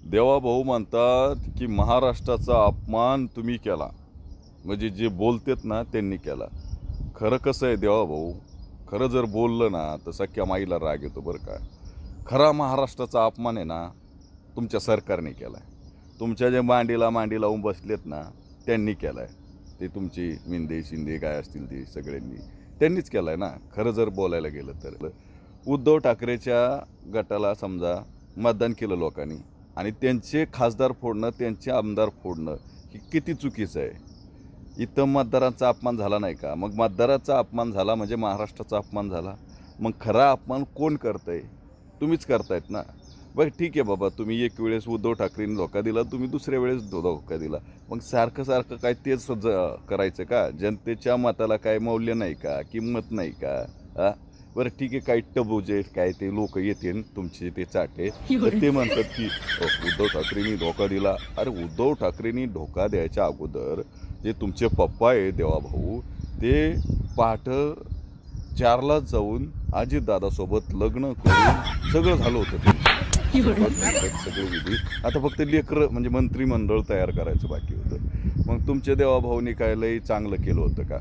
देवाभाऊ म्हणतात की महाराष्ट्राचा अपमान तुम्ही केला, म्हणजे जे बोलतेत ना त्यांनी केला. खरं कसं आहे देवाभाऊ, खरं जर बोललं ना तर सख्या माईला राग येतो बरं का. खरा महाराष्ट्राचा अपमान आहे ना तुमच्या सरकारने केला आहे. तुमच्या जे मांडी लावून बसलेत ना त्यांनी केला आहे. ते तुमची मिंदे शिंदे काय असतील ते सगळ्यांनी त्यांनीच केला आहे ना. खरं जर बोलायला गेलं तर उद्धव ठाकरेच्या गटाला समजा मतदान केलं लोकांनी आणि त्यांचे खासदार फोडणं, त्यांचे आमदार फोडणं हे किती चुकीचं आहे. इथं मतदारांचा अपमान झाला नाही का? मग मतदाराचा अपमान झाला म्हणजे महाराष्ट्राचा अपमान झाला. मग खरा अपमान कोण करतंय? तुम्हीच करतायत ना. बरं ठीक आहे बाबा, तुम्ही एक वेळेस उद्धव ठाकरेंनी धोका दिला, तुम्ही दुसऱ्या वेळेस धोका दिला. मग सारखं सारखं काय तेच करायचं का? जनतेच्या मताला काय मौल्य नाही का? किंमत नाही का? बरं ठीक आहे, काही टबूजे काय ते लोक येतील तुमचे ते चाटे, तर ते म्हणतात की उद्धव ठाकरेंनी धोका दिला. अरे उद्धव ठाकरेंनी धोका द्यायच्या अगोदर जे तुमचे पप्पा आहे देवाभाऊ, ते पहाटे 4ला जाऊन अजितदादासोबत लग्न करून सगळं झालं होतं त्यांचं. सगळे विधी आता फक्त लेकरं म्हणजे मंत्रिमंडळ तयार करायचं बाकी होतं. मग तुमच्या देवाभाऊनी काय लई चांगलं केलं होतं का?